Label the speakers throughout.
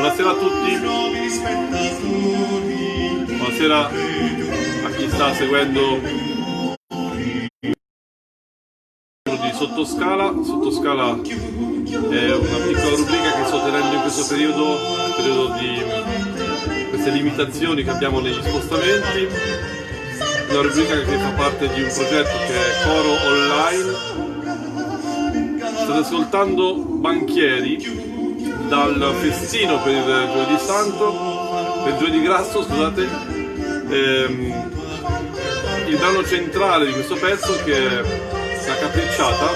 Speaker 1: Buonasera a tutti, buonasera a chi sta seguendo di Sottoscala. Sottoscala è una piccola rubrica che sto tenendo in questo periodo di queste limitazioni che abbiamo negli spostamenti. Una rubrica che fa parte di un progetto che è Coro Online. State ascoltando Banchieri dal festino per il giovedì santo, per il giovedì grasso, scusate, il brano centrale di questo pezzo, che è La Capricciata,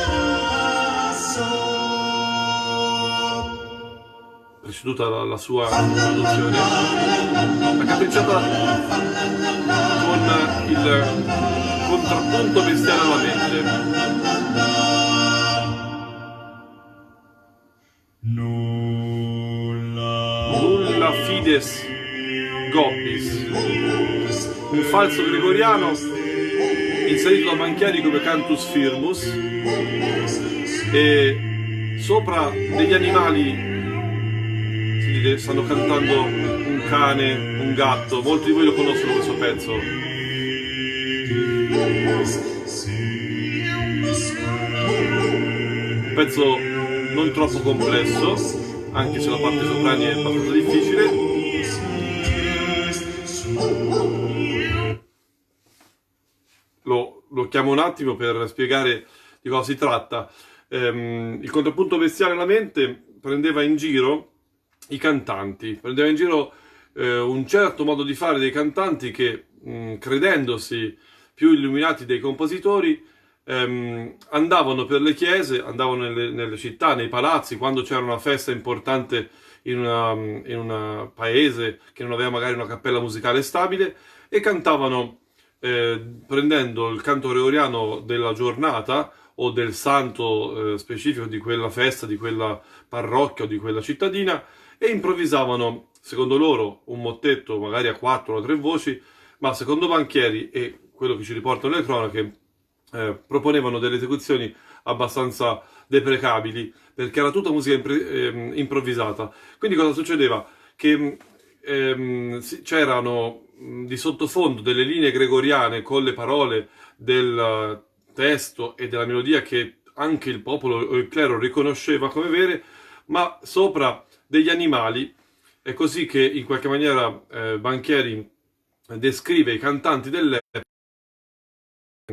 Speaker 1: preceduta dalla sua introduzione. La Capricciata con il contrappunto bestiale alla mente. Nulla fides Gobbis, un falso gregoriano inserito da Banchieri come cantus firmus, e sopra degli animali stanno cantando un cane, un gatto. Molti di voi lo conoscono questo pezzo. Un pezzo non troppo complesso, anche se la parte soprani è abbastanza difficile. Lo chiamo un attimo per spiegare di cosa si tratta. Il contrappunto bestiale alla mente prendeva in giro i cantanti, prendeva in giro un certo modo di fare dei cantanti che, credendosi più illuminati dei compositori, andavano per le chiese, andavano nelle città, nei palazzi, quando c'era una festa importante in un paese che non aveva magari una cappella musicale stabile, e cantavano prendendo il canto gregoriano della giornata o del santo specifico di quella festa, di quella parrocchia o di quella cittadina, e improvvisavano, secondo loro, un mottetto magari a 4 o 3 voci, ma secondo Banchieri e quello che ci riportano le cronache, proponevano delle esecuzioni abbastanza deprecabili, perché era tutta musica improvvisata. Quindi cosa succedeva? Che c'erano di sottofondo delle linee gregoriane con le parole del testo e della melodia che anche il popolo o il clero riconosceva come vere, ma sopra degli animali. È così che in qualche maniera Banchieri descrive i cantanti dell'epoca,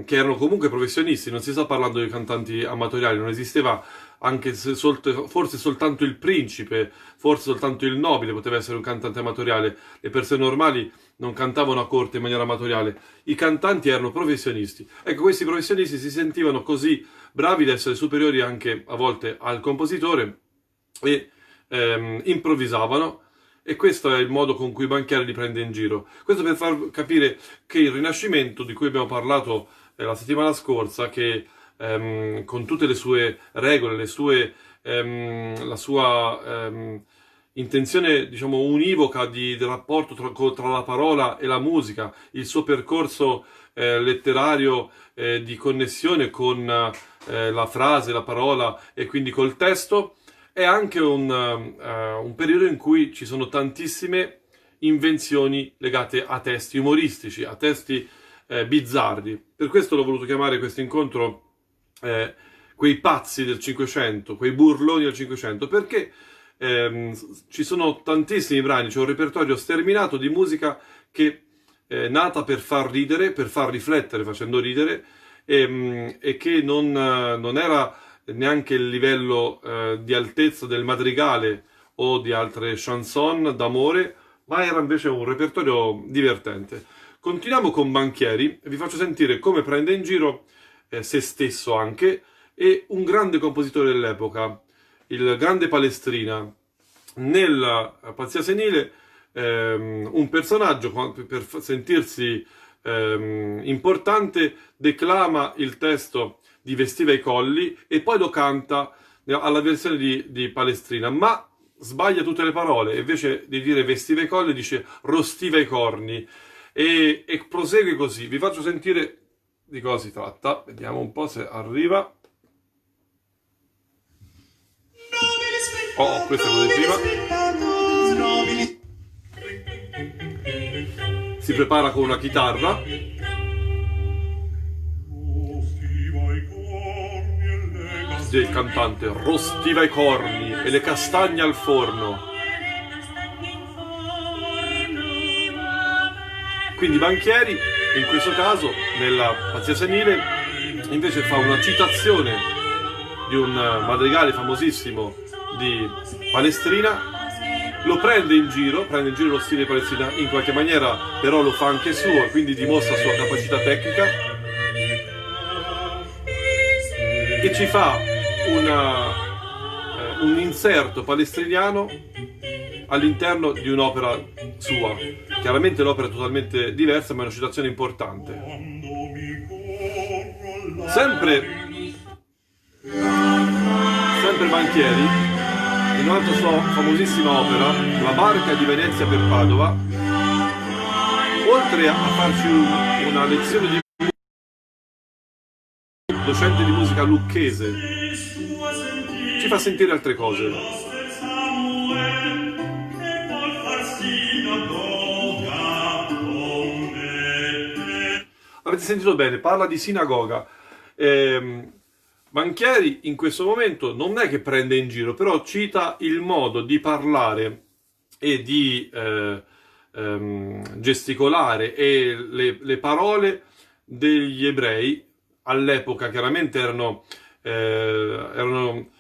Speaker 1: che erano comunque professionisti. Non si sta parlando di cantanti amatoriali, non esisteva, anche se forse soltanto il principe, forse soltanto il nobile poteva essere un cantante amatoriale. Le persone normali non cantavano a corte in maniera amatoriale, i cantanti erano professionisti. Ecco, questi professionisti si sentivano così bravi da essere superiori anche a volte al compositore e improvvisavano. E questo è il modo con cui Banchieri li prende in giro. Questo per far capire che il Rinascimento, di cui abbiamo parlato la settimana scorsa, che con tutte le sue regole, la sua intenzione, diciamo, univoca del rapporto tra la parola e la musica, il suo percorso letterario di connessione con la frase, la parola e quindi col testo, è anche un periodo in cui ci sono tantissime invenzioni legate a testi umoristici, a testi bizzarri. Per questo l'ho voluto chiamare questo incontro quei pazzi del Cinquecento, quei burloni del Cinquecento, perché ci sono tantissimi brani, c'è un repertorio sterminato di musica che è nata per far ridere, per far riflettere facendo ridere, e che non era neanche il livello di altezza del madrigale o di altre chanson d'amore, ma era invece un repertorio divertente. Continuiamo con Banchieri e vi faccio sentire come prende in giro se stesso anche, e un grande compositore dell'epoca, il grande Palestrina. Nella Pazzia Senile un personaggio, per sentirsi importante, declama il testo di Vestiva i colli e poi lo canta alla versione di Palestrina, ma sbaglia tutte le parole. Invece di dire vestiva i colli dice rostiva i corni, e prosegue così. Vi faccio sentire di cosa si tratta, vediamo un po' se arriva. Oh, questa è quella di prima. Si prepara con una chitarra. Il cantante rostiva i corni e le castagne al forno. Quindi Banchieri, in questo caso, nella Pazzia Senile, invece fa una citazione di un madrigale famosissimo di Palestrina, lo prende in giro lo stile di Palestrina in qualche maniera, però lo fa anche suo e quindi dimostra la sua capacità tecnica, e ci fa un inserto palestriniano all'interno di un'opera sua. Chiaramente l'opera è totalmente diversa, ma è una citazione importante. Sempre Banchieri, in un'altra sua famosissima opera, La barca di Venezia per Padova, oltre a farci una lezione di docente di musica lucchese, ci fa sentire altre cose. Avete sentito bene, parla di sinagoga. Banchieri in questo momento non è che prende in giro, però cita il modo di parlare e di gesticolare e le parole degli ebrei all'epoca. Chiaramente erano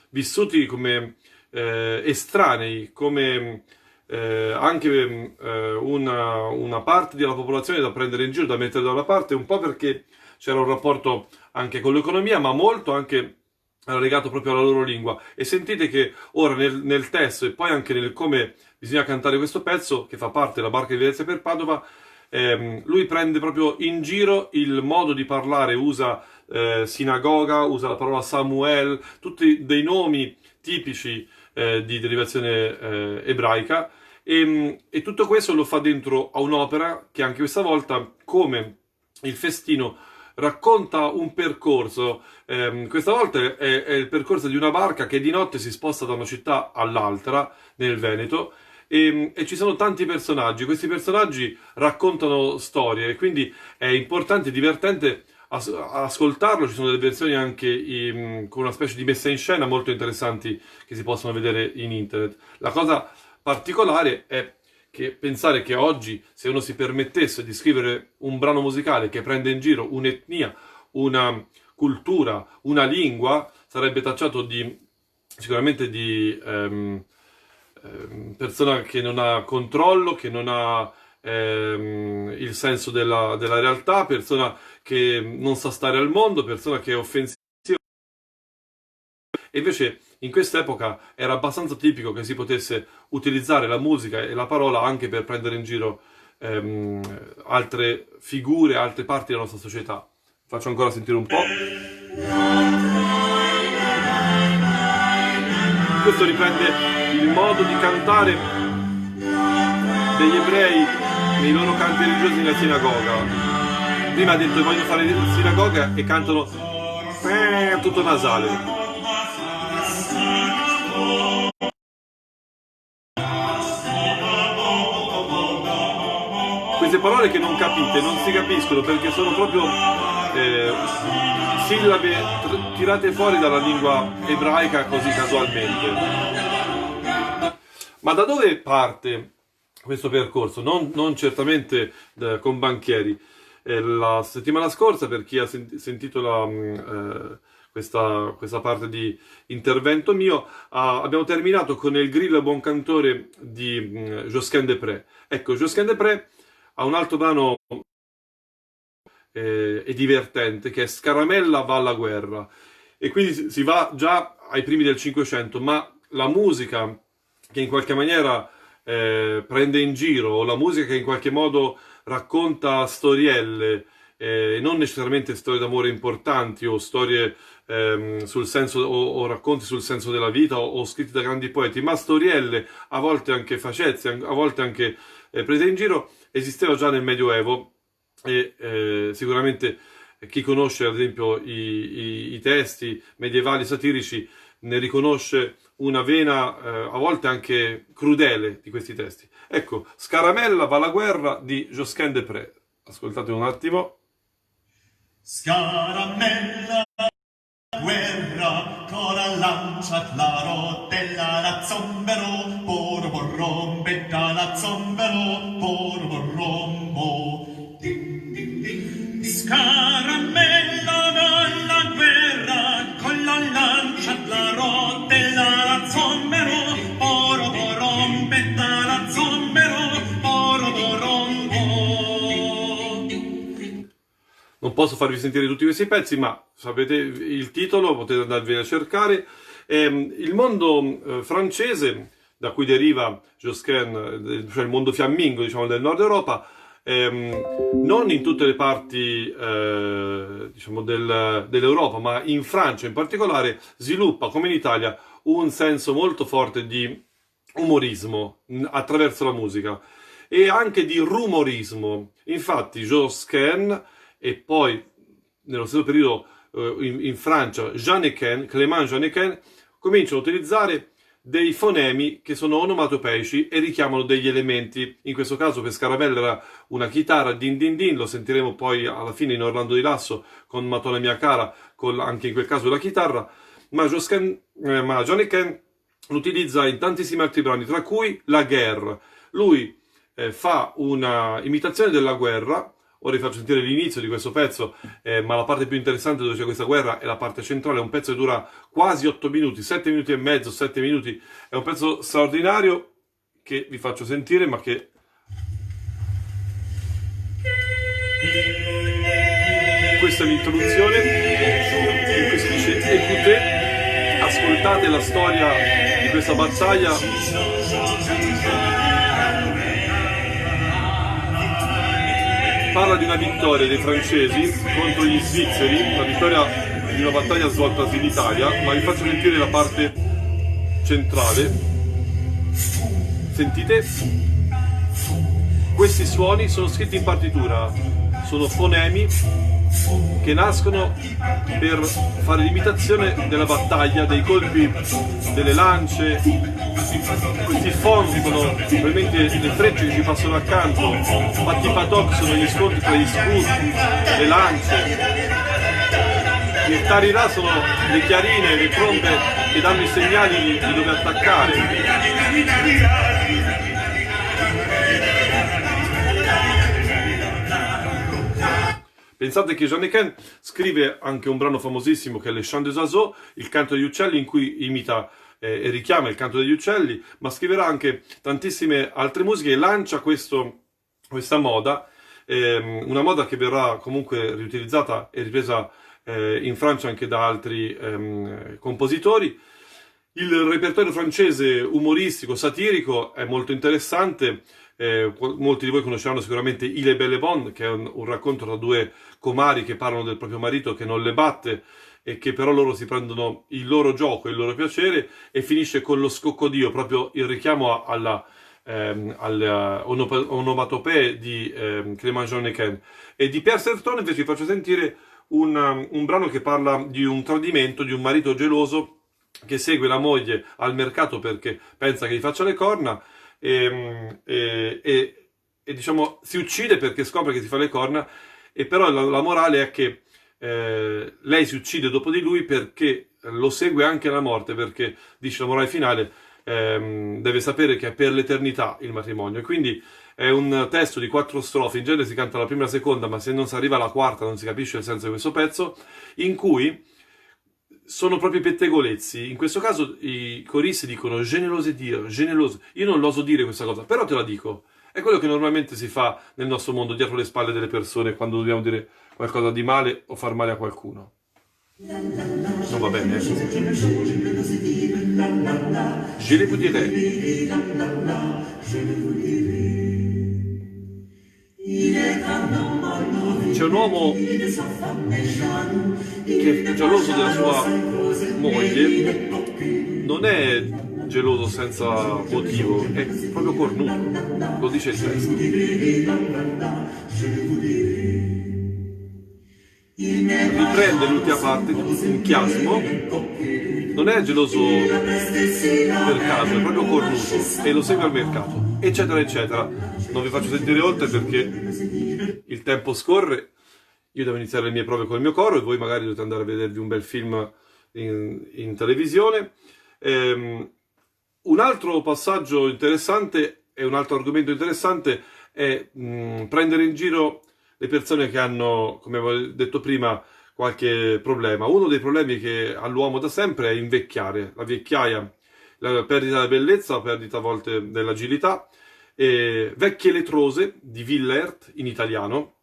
Speaker 1: vissuti come estranei, come anche una parte della popolazione da prendere in giro, da mettere da una parte, un po' perché c'era un rapporto anche con l'economia, ma molto anche legato proprio alla loro lingua. E sentite che ora nel testo e poi anche nel come bisogna cantare questo pezzo, che fa parte della barca di Venezia per Padova, lui prende proprio in giro il modo di parlare, usa sinagoga, usa la parola Samuel, tutti dei nomi tipici di derivazione ebraica, e tutto questo lo fa dentro a un'opera che anche questa volta, come il Festino, racconta un percorso. Questa volta è il percorso di una barca che di notte si sposta da una città all'altra nel Veneto, e ci sono tanti personaggi. Questi personaggi raccontano storie, e quindi è importante e divertente ascoltarlo. Ci sono delle versioni anche con una specie di messa in scena molto interessanti che si possono vedere in internet. La cosa particolare è che pensare che oggi, se uno si permettesse di scrivere un brano musicale che prende in giro un'etnia, una cultura, una lingua, sarebbe tacciato sicuramente di persona che non ha controllo, che non ha il senso della realtà, persona che non sa stare al mondo, persona che è offensiva. E invece in quest'epoca era abbastanza tipico che si potesse utilizzare la musica e la parola anche per prendere in giro altre figure, altre parti della nostra società. Faccio ancora sentire un po'. Questo riprende il modo di cantare degli ebrei nei loro canti religiosi nella sinagoga. Prima ha detto che vogliono fare sinagoga e cantano tutto nasale. Queste parole che non capite, non si capiscono perché sono proprio sillabe tirate fuori dalla lingua ebraica così casualmente. Ma da dove parte questo percorso? Non certamente con Banchieri. La settimana scorsa, per chi ha sentito questa parte di intervento mio, abbiamo terminato con il Grill Buon Cantore di Josquin des Prez. Ecco, Josquin des Prez ha un altro brano e divertente che è Scaramella va alla guerra, e quindi si va già ai primi del Cinquecento, ma la musica che in qualche maniera prende in giro, o la musica che in qualche modo racconta storielle, non necessariamente storie d'amore importanti o storie sul senso o racconti sul senso della vita o scritti da grandi poeti, ma storielle, a volte anche facezze, a volte anche prese in giro, esisteva già nel Medioevo. E sicuramente chi conosce ad esempio i testi medievali satirici ne riconosce una vena a volte anche crudele di questi testi. Ecco, Scaramella va alla guerra di Josquin des Prez. Ascoltate un attimo.
Speaker 2: Scaramella guerra con la lancia la rotella la zombero por rompetta la zombero por rombo ding ding ding Scaramella va alla guerra con la lancia la rotella la zombero por rompetta la zombero por rombo.
Speaker 1: Non posso farvi sentire tutti questi pezzi, ma sapete il titolo, potete andarvene a cercare. Il mondo francese, da cui deriva Josquin, cioè il mondo fiammingo, diciamo, del nord Europa, non in tutte le parti diciamo dell'Europa, ma in Francia in particolare, sviluppa, come in Italia, un senso molto forte di umorismo attraverso la musica e anche di rumorismo. Infatti Josquin e poi nello stesso periodo in Francia Clément Jeannequin cominciano a utilizzare dei fonemi che sono onomatopeici e richiamano degli elementi. In questo caso per Scaramella era una chitarra din din din, lo sentiremo poi alla fine in Orlando di Lasso con Matona mia cara, con anche in quel caso la chitarra, ma Jeannequin lo utilizza in tantissimi altri brani, tra cui La Guerre. Lui fa una imitazione della guerra. Ora vi faccio sentire l'inizio di questo pezzo, ma la parte più interessante dove c'è questa guerra è la parte centrale, è un pezzo che dura quasi 8 minuti, 7 minuti e mezzo, 7 minuti, è un pezzo straordinario che vi faccio sentire, ma che... Questa è l'introduzione, in cui si dice écoutez, ascoltate la storia di questa battaglia. Parla di una vittoria dei francesi contro gli svizzeri, una vittoria di una battaglia svoltasi in Italia, ma vi faccio sentire la parte centrale. Sentite? Questi suoni sono scritti in partitura, sono fonemi che nascono per fare l'imitazione della battaglia, dei colpi, delle lance. Questi fondi sono probabilmente le frecce che ci passano accanto, fatti patoc sono gli scontri tra gli scudi, le lance. I tarirà sono le chiarine, le trombe che danno i segnali di dove attaccare. Pensate che Jeannequin scrive anche un brano famosissimo che è Le Chant des Oiseaux, il canto degli uccelli, in cui imita e richiama il canto degli uccelli, ma scriverà anche tantissime altre musiche e lancia questa moda, una moda che verrà comunque riutilizzata e ripresa in Francia anche da altri compositori. Il repertorio francese umoristico, satirico è molto interessante. Molti di voi conosceranno sicuramente Il et Belle Bonne, che è un racconto tra due comari che parlano del proprio marito che non le batte e che però loro si prendono il loro gioco, il loro piacere, e finisce con lo scoccodio, proprio il richiamo alle onomatopee di Clément Jeannequin. E di Pierre Serton invece vi faccio sentire un brano che parla di un tradimento, di un marito geloso che segue la moglie al mercato perché pensa che gli faccia le corna, e diciamo si uccide perché scopre che si fa le corna, e però la morale è che lei si uccide dopo di lui perché lo segue anche alla morte, perché dice la morale finale, deve sapere che è per l'eternità il matrimonio. E quindi è un testo di 4 strofe, in genere si canta la prima e la seconda, ma se non si arriva alla quarta non si capisce il senso di questo pezzo, in cui sono proprio pettegolezzi. In questo caso i coristi dicono generose dire, generose. Io non l'oso dire questa cosa, però te la dico. È quello che normalmente si fa nel nostro mondo, dietro le spalle delle persone, quando dobbiamo dire qualcosa di male o far male a qualcuno. Non va bene, Je le vous dirai. C'è un uomo che è geloso della sua moglie, non è geloso senza motivo, è proprio cornuto, lo dice il testo. riprende l'ultima parte, un chiasmo, non è geloso per caso, è proprio cornuto e lo segue al mercato, eccetera eccetera. Non vi faccio sentire oltre perché il tempo scorre, io devo iniziare le mie prove col mio coro e voi magari dovete andare a vedervi un bel film in televisione. Un altro passaggio interessante e un altro argomento interessante è prendere in giro le persone che hanno, come avevo detto prima, qualche problema. Uno dei problemi che ha l'uomo da sempre è invecchiare, la vecchiaia, la perdita della bellezza, la perdita a volte dell'agilità. Vecchie letrose di Villert in italiano,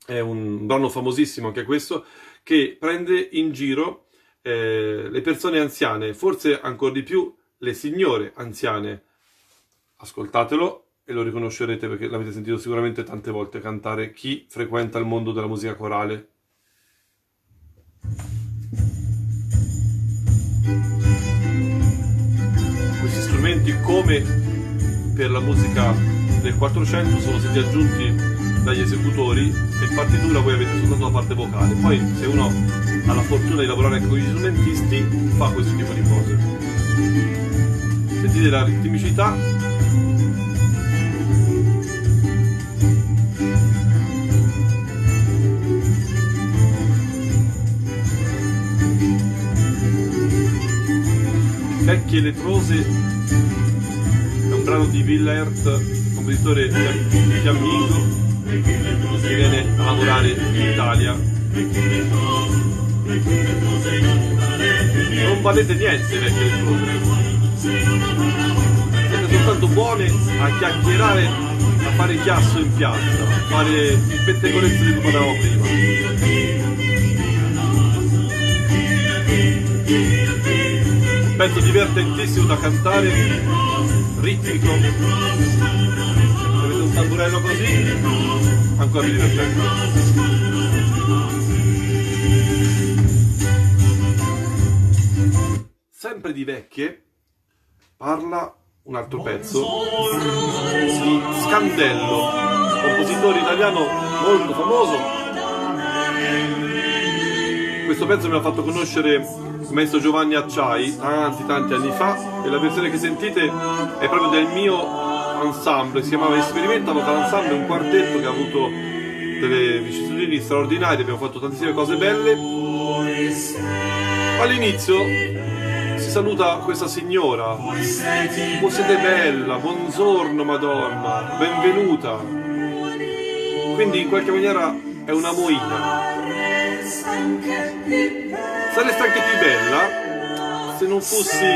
Speaker 1: è un brano famosissimo anche questo, che prende in giro le persone anziane, forse ancora di più le signore anziane. Ascoltatelo e lo riconoscerete perché l'avete sentito sicuramente tante volte cantare chi frequenta il mondo della musica corale. Questi strumenti, come per la musica del 400, sono stati aggiunti dagli esecutori e in partitura voi avete soltanto la parte vocale. Poi se uno ha la fortuna di lavorare con gli strumentisti fa questo tipo di cose. Sentite la ritmicità. Vecchie letrose è un brano di Villert, compositore fiammingo che viene a lavorare in Italia. Non valete niente, vecchie letrose, siete soltanto buone a chiacchierare, a fare chiasso in piazza, a fare il pettegolezzo di cui parlavamo prima. Un pezzo divertentissimo da cantare, ritmico. Se avete un tamburello così, ancora più divertente. Sempre di vecchie parla un altro pezzo di Scandello, compositore italiano molto famoso. Questo pezzo me l'ha fatto conoscere il maestro Giovanni Acciai tanti anni fa e la versione che sentite è proprio del mio ensemble, si chiamava Esperimenta Local Ensemble, un quartetto che ha avuto delle vicissitudini straordinarie, abbiamo fatto tantissime cose belle. All'inizio si saluta questa signora: voi siete bella, buongiorno Madonna, benvenuta. Quindi in qualche maniera è una moina. Saresti anche più bella se non fossi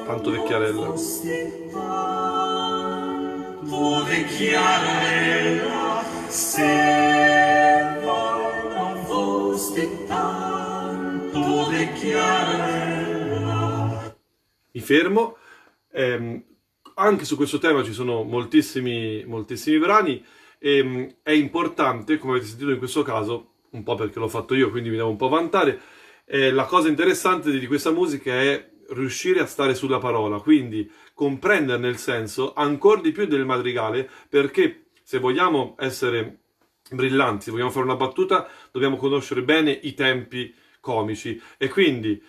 Speaker 1: tanto vecchiarella.
Speaker 2: Oh vecchiarella, se non fosti tanto vecchiarella.
Speaker 1: Mi fermo. Anche su questo tema ci sono moltissimi brani. È importante, come avete sentito in questo caso, un po' perché l'ho fatto io, quindi mi devo un po' vantare, la cosa interessante di questa musica è riuscire a stare sulla parola, quindi comprenderne il senso ancora di più del madrigale, perché se vogliamo essere brillanti, se vogliamo fare una battuta, dobbiamo conoscere bene i tempi comici e quindi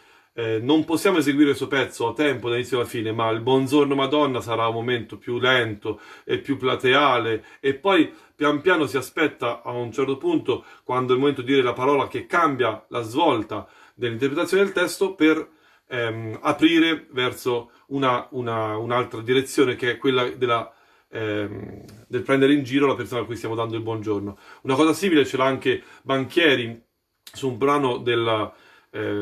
Speaker 1: non possiamo eseguire questo pezzo a tempo dall'inizio alla fine, ma il Buongiorno Madonna sarà un momento più lento e più plateale e poi pian piano si aspetta a un certo punto, quando è il momento di dire la parola, che cambia la svolta dell'interpretazione del testo per aprire verso un'altra direzione, che è quella del prendere in giro la persona a cui stiamo dando il buongiorno. Una cosa simile ce l'ha anche Banchieri su un brano del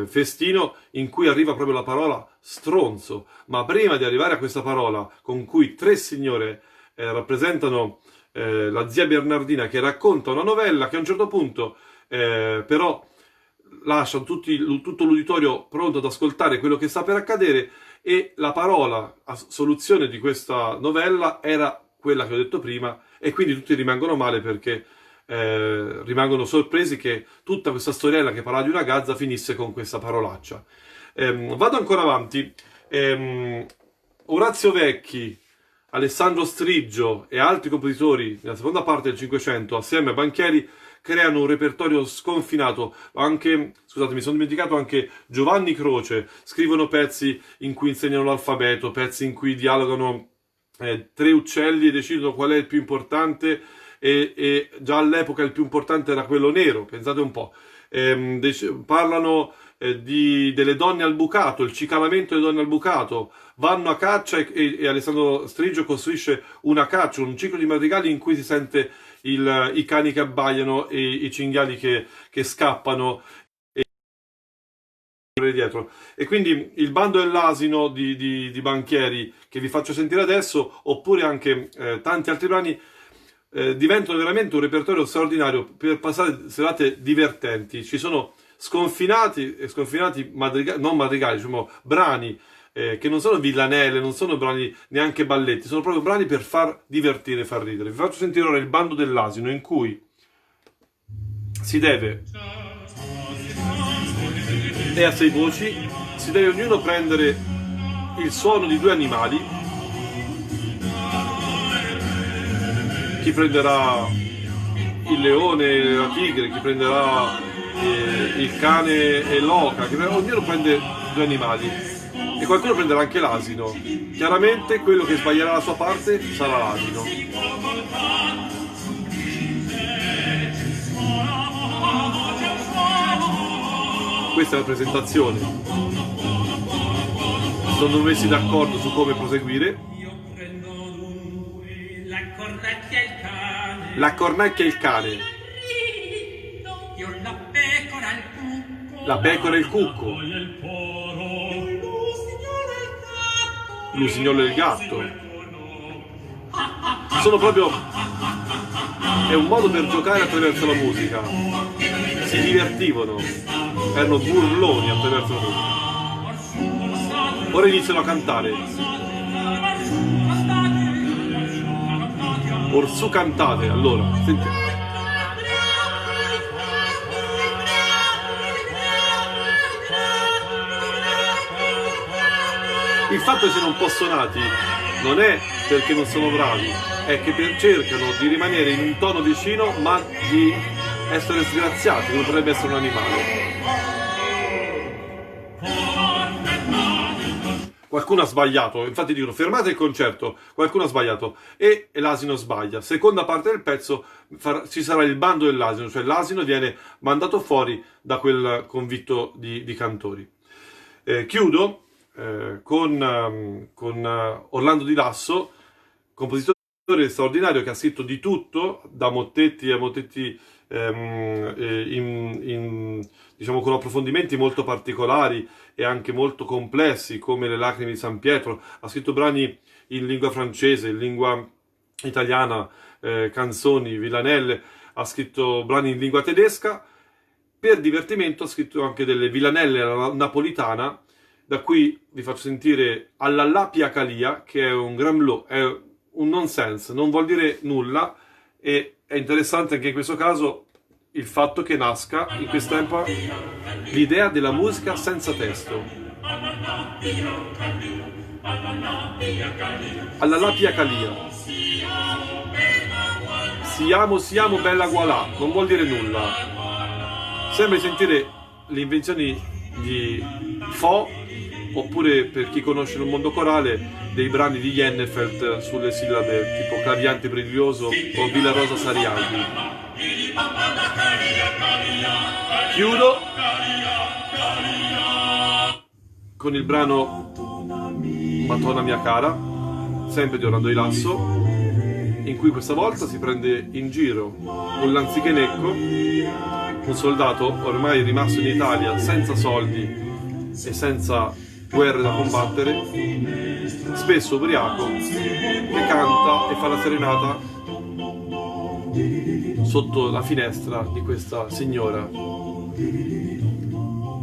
Speaker 1: Festino, in cui arriva proprio la parola stronzo, ma prima di arrivare a questa parola, con cui tre signore rappresentano la zia Bernardina, che racconta una novella che a un certo punto però lascia tutto l'uditorio pronto ad ascoltare quello che sta per accadere, e la parola a soluzione di questa novella era quella che ho detto prima, e quindi tutti rimangono male perché rimangono sorpresi che tutta questa storiella che parla di una gazza finisse con questa parolaccia. Vado ancora avanti. Orazio Vecchi, Alessandro Striggio e altri compositori nella seconda parte del Cinquecento, assieme a Banchieri, creano un repertorio sconfinato. Anche, scusate, mi sono dimenticato, anche Giovanni Croce scrivono pezzi in cui insegnano l'alfabeto, pezzi in cui dialogano tre uccelli e decidono qual è il più importante, e già all'epoca il più importante era quello nero, pensate un po'. Parlano delle donne al bucato, il cicalamento delle donne al bucato, vanno a caccia e Alessandro Striggio costruisce una caccia, un ciclo di madrigali in cui si sente i cani che abbaiano e i cinghiali che scappano dietro. E quindi il bando dell'asino di Banchieri, che vi faccio sentire adesso, oppure anche tanti altri brani, diventano veramente un repertorio straordinario per passare serate divertenti. Ci sono sconfinati non madrigali, diciamo, brani che non sono villanelle, non sono brani neanche balletti, sono proprio brani per far divertire, far ridere. Vi faccio sentire ora il bando dell'asino, in cui si deve, e a 6 voci, si deve ognuno prendere il suono di 2 animali. Chi prenderà il leone e la tigre, chi prenderà il cane e l'oca, ognuno prende 2 animali e qualcuno prenderà anche l'asino. Chiaramente quello che sbaglierà la sua parte sarà l'asino. Questa è la presentazione. Sono messi d'accordo su come proseguire. La cornacchia e il cane. La pecora e il cucco. L'usignolo e il gatto. Sono proprio... è un modo per giocare attraverso la musica. Si divertivano. Erano burloni attraverso la musica. Ora iniziano a cantare. Orsù cantate, allora, sentite. Il fatto che siano un po' suonati non è perché non sono bravi, è che cercano di rimanere in un tono vicino, ma di essere sgraziati, come potrebbe essere un animale. Qualcuno ha sbagliato, infatti dicono fermate il concerto, qualcuno ha sbagliato e l'asino sbaglia. Seconda parte del pezzo ci sarà il bando dell'asino, cioè l'asino viene mandato fuori da quel convitto di cantori. Chiudo con Orlando Di Lasso, compositore straordinario che ha scritto di tutto, da mottetti a mottetti diciamo con approfondimenti molto particolari e anche molto complessi, come Le lacrime di San Pietro. Ha scritto brani in lingua francese, in lingua italiana, canzoni, villanelle, ha scritto brani in lingua tedesca. Per divertimento ha scritto anche delle villanelle alla napolitana, da cui vi faccio sentire Alla Pia Calia, che è un gramlò, è un nonsense, non vuol dire nulla, e è interessante anche in questo caso il fatto che nasca in questo tempo l'idea della musica senza testo. Alla Pia Calia. Siamo bella gualà, non vuol dire nulla. Sembra sentire le invenzioni di Fo, oppure, per chi conosce il mondo corale, dei brani di Jennefeld sulle sillabe, tipo Claviante Briglioso o Villa Rosa Sarialdi. Chiudo con il brano Madonna mia cara, sempre di Orlando Di Lasso, in cui questa volta si prende in giro un lanzichenecco, un soldato ormai rimasto in Italia senza soldi e senza guerre da combattere, spesso ubriaco, che canta e fa la serenata sotto la finestra di questa signora,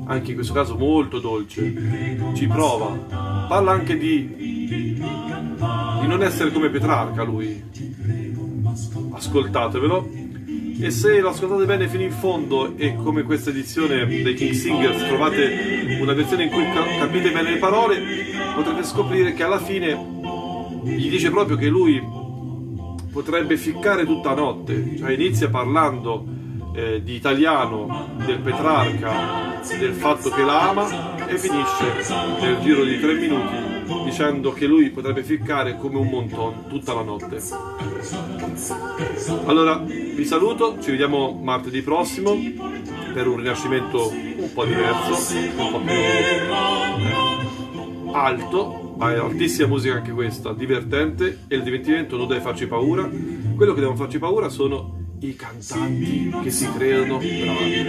Speaker 1: anche in questo caso molto dolce. Ci prova, parla anche di non essere come Petrarca lui. Ascoltatevelo, e se lo ascoltate bene fino in fondo, e come questa edizione dei King Singers trovate una versione in cui capite bene le parole, potrete scoprire che alla fine gli dice proprio che lui potrebbe ficcare tutta notte, cioè inizia parlando di italiano del Petrarca, del fatto che la ama, e finisce nel giro di 3 minuti dicendo che lui potrebbe ficcare come un monton tutta la notte. Allora vi saluto, ci vediamo martedì prossimo per un rinascimento un po' diverso, un po' più alto, ma è altissima musica anche questa, divertente, e il divertimento non deve farci paura. Quello che devono farci paura sono i cantanti che si credono bravi.